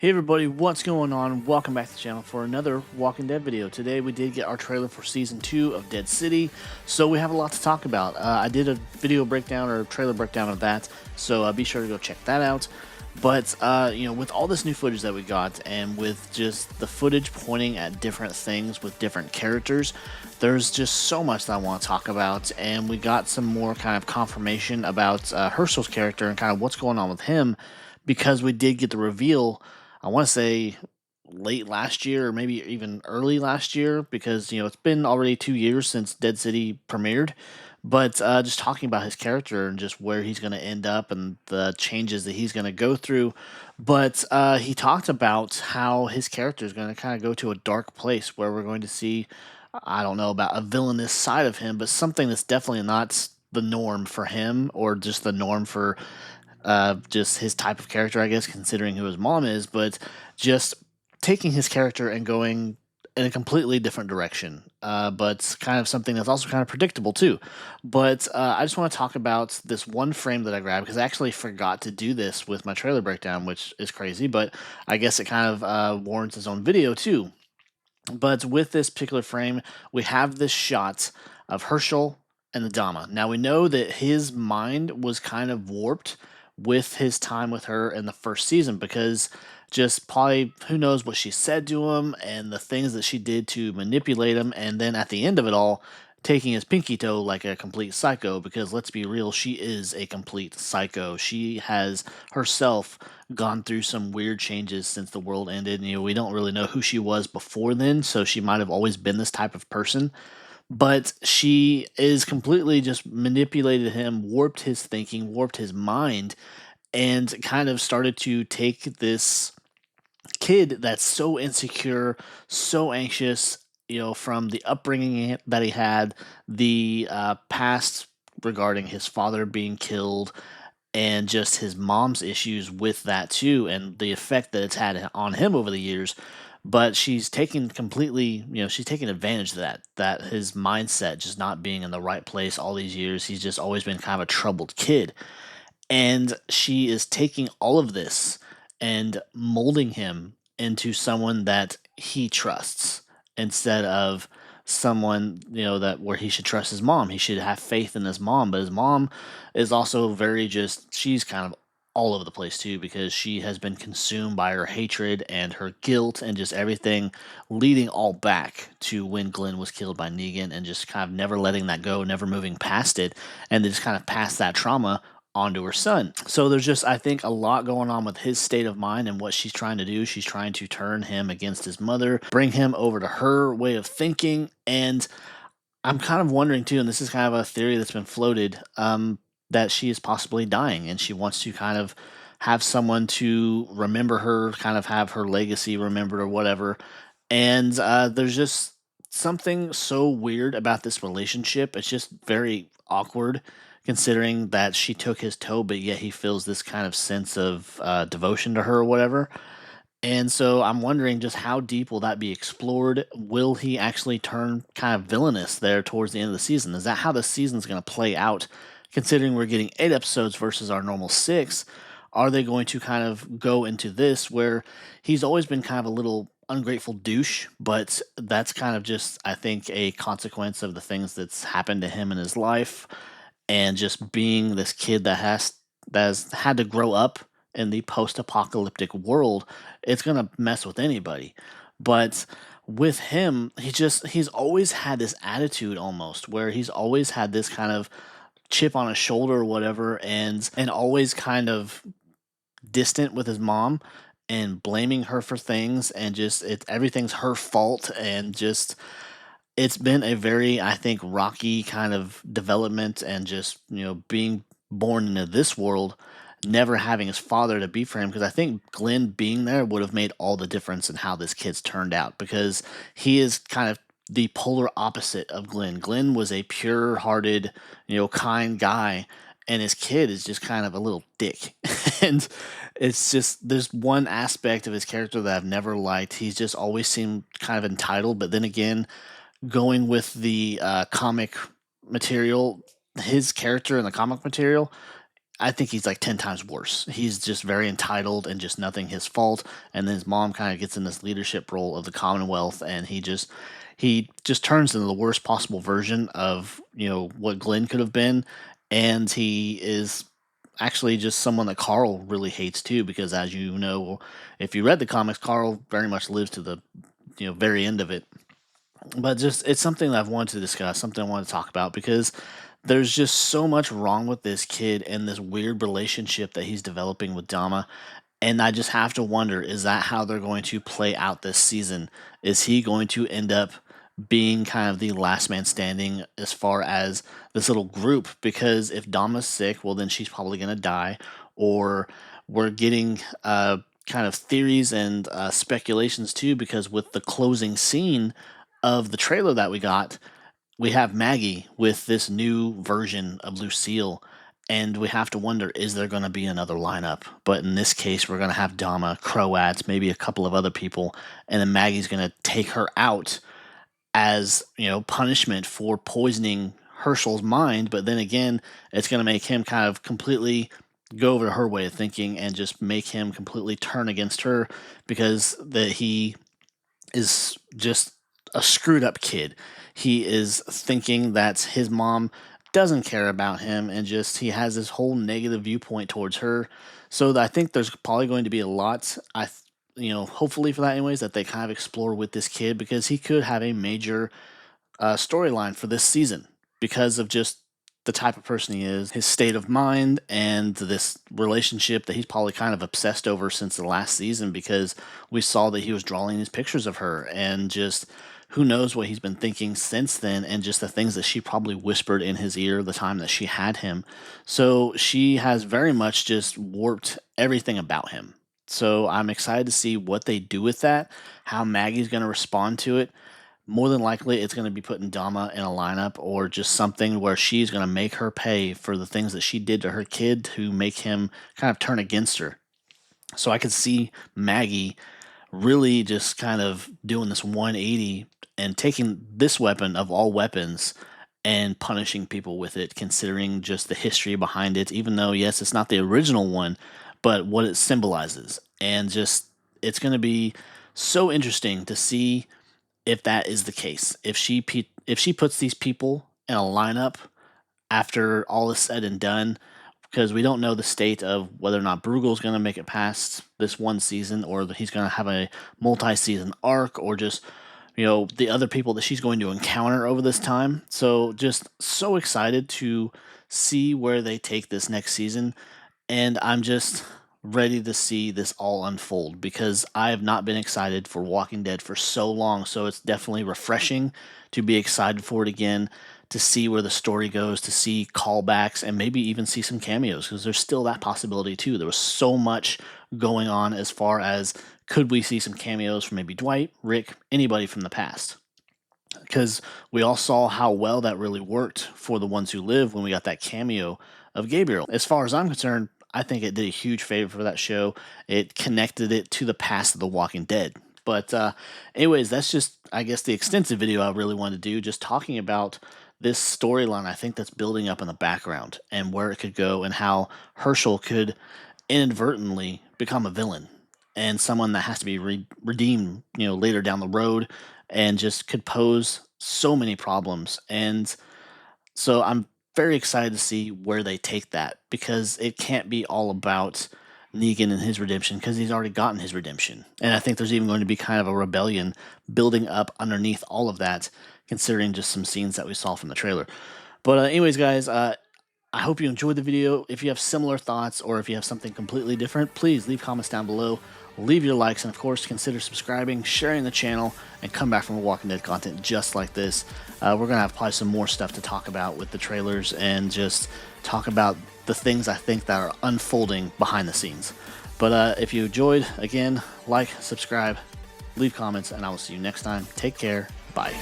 Hey everybody, what's going on? Welcome back to the channel for another Walking Dead video. Today we did get our trailer for Season 2 of Dead City, so we have a lot to talk about. I did a video breakdown or trailer breakdown of that, so be sure to go check that out. But, with all this new footage that we got, and with just the footage pointing at different things with different characters, there's just so much that I want to talk about, and we got some more kind of confirmation about Hershel's character and kind of what's going on with him, because we did get the reveal. I want to say late last year or maybe even early last year because it's been already 2 years since Dead City premiered. But just talking about his character and just where he's going to end up and the changes that he's going to go through. But he talked about how his character is going to kind of go to a dark place where we're going to see, I don't know about a villainous side of him, but something that's definitely not the norm for him or just the norm for just his type of character, I guess, considering who his mom is, but just taking his character and going in a completely different direction, but kind of something that's also kind of predictable too. But I just want to talk about this one frame that I grabbed because I actually forgot to do this with my trailer breakdown, which is crazy, but I guess it kind of warrants its own video too. But with this particular frame, we have this shot of Hershel and the Dama. Now we know that his mind was kind of warped with his time with her in the first season because just probably who knows what she said to him and the things that she did to manipulate him, and then at the end of it all, taking his pinky toe like a complete psycho, because let's be real, she is a complete psycho. She has herself gone through some weird changes since the world ended. We don't really know who she was before then, so she might have always been this type of person. But she is completely just manipulated him, warped his thinking, warped his mind, and kind of started to take this kid that's so insecure, so anxious, from the upbringing that he had, the past regarding his father being killed, and just his mom's issues with that too, and the effect that it's had on him over the years. But she's taken completely, she's taken advantage of that his mindset just not being in the right place all these years. He's just always been kind of a troubled kid, and she is taking all of this and molding him into someone that he trusts instead of someone, that where he should trust his mom. He should have faith in his mom, but his mom is also very just, she's kind of all over the place too because she has been consumed by her hatred and her guilt and just everything leading all back to when Glenn was killed by Negan, and just kind of never letting that go, never moving past it, and they just kind of pass that trauma onto her son. So there's just, I think, a lot going on with his state of mind and what she's trying to do. She's trying to turn him against his mother, bring him over to her way of thinking. And I'm kind of wondering too, and this is kind of a theory that's been floated, that she is possibly dying and she wants to kind of have someone to remember her, kind of have her legacy remembered or whatever. And there's just something so weird about this relationship. It's just very awkward considering that she took his toe, but yet he feels this kind of sense of devotion to her or whatever. And so I'm wondering just how deep will that be explored? Will he actually turn kind of villainous there towards the end of the season? Is that how the season's going to play out? Considering we're getting 8 episodes versus our normal 6, are they going to kind of go into this where he's always been kind of a little ungrateful douche, but that's kind of just, I think, a consequence of the things that's happened to him in his life, and just being this kid that has had to grow up in the post-apocalyptic world. It's gonna mess with anybody. But with him, he's always had this attitude almost where he's always had this kind of chip on his shoulder or whatever, and always kind of distant with his mom and blaming her for things, and just everything's her fault, and just it's been a very, I think, rocky kind of development, and just, being born into this world, never having his father to be for him. Because I think Glenn being there would have made all the difference in how this kid's turned out, because he is kind of the polar opposite of Glenn. Glenn was a pure hearted, kind guy, and his kid is just kind of a little dick. And it's just, there's one aspect of his character that I've never liked. He's just always seemed kind of entitled, but then again, going with the comic material, his character in the comic material, I think he's like 10 times worse. He's just very entitled and just nothing his fault. And then his mom kind of gets in this leadership role of the Commonwealth, and he just turns into the worst possible version of, what Glenn could have been. And he is actually just someone that Carl really hates too, because as you know, if you read the comics, Carl very much lives to the very end of it. But just it's something that I've wanted to discuss, something I want to talk about, because there's just so much wrong with this kid and this weird relationship that he's developing with Dama. And I just have to wonder, is that how they're going to play out this season? Is he going to end up being kind of the last man standing as far as this little group? Because if Dama's sick, well, then she's probably going to die. Or we're getting kind of theories and speculations too, because with the closing scene of the trailer that we got, we have Maggie with this new version of Lucille, and we have to wonder, is there going to be another lineup? But in this case, we're going to have Dama, Croats, maybe a couple of other people, and then Maggie's going to take her out as, punishment for poisoning Hershel's mind. But then again, it's going to make him kind of completely go over to her way of thinking and just make him completely turn against her, because he is just a screwed up kid. He is thinking that his mom doesn't care about him, and just he has this whole negative viewpoint towards her. So I think there's probably going to be a lot, hopefully for that anyways, that they kind of explore with this kid, because he could have a major storyline for this season because of just the type of person he is, his state of mind, and this relationship that he's probably kind of obsessed over since the last season, because we saw that he was drawing these pictures of her, and just who knows what he's been thinking since then, and just the things that she probably whispered in his ear the time that she had him. So she has very much just warped everything about him. So I'm excited to see what they do with that, how Maggie's going to respond to it. More than likely, it's going to be putting Dama in a lineup, or just something where she's going to make her pay for the things that she did to her kid to make him kind of turn against her. So I could see Maggie really just kind of doing this 180 and taking this weapon of all weapons and punishing people with it, considering just the history behind it, even though, yes, it's not the original one, but what it symbolizes. And just, it's going to be so interesting to see if that is the case. If she puts these people in a lineup after all is said and done, because we don't know the state of whether or not Bruegel's going to make it past this one season, or that he's going to have a multi-season arc, or just, the other people that she's going to encounter over this time. So just so excited to see where they take this next season. And I'm just ready to see this all unfold, because I have not been excited for Walking Dead for so long. So it's definitely refreshing to be excited for it again, to see where the story goes, to see callbacks, and maybe even see some cameos, because there's still that possibility too. There was so much going on as far as, could we see some cameos from maybe Dwight, Rick, anybody from the past? Because we all saw how well that really worked for The Ones Who Live when we got that cameo of Gabriel. As far as I'm concerned, I think it did a huge favor for that show. It connected it to the past of The Walking Dead. But anyways, that's just, I guess, the extensive video I really wanted to do, just talking about this storyline I think that's building up in the background, and where it could go, and how Hershel could inadvertently become a villain and someone that has to be redeemed, later down the road, and just could pose so many problems. And so I'm very excited to see where they take that, because it can't be all about Negan and his redemption, because he's already gotten his redemption. And I think there's even going to be kind of a rebellion building up underneath all of that, considering just some scenes that we saw from the trailer. But anyways, guys, I hope you enjoyed the video. If you have similar thoughts, or if you have something completely different, please leave comments down below. Leave your likes, and of course, consider subscribing, sharing the channel, and come back for more Walking Dead content just like this. We're going to have probably some more stuff to talk about with the trailers, and just talk about the things I think that are unfolding behind the scenes. But if you enjoyed, again, like, subscribe, leave comments, and I will see you next time. Take care. Bye.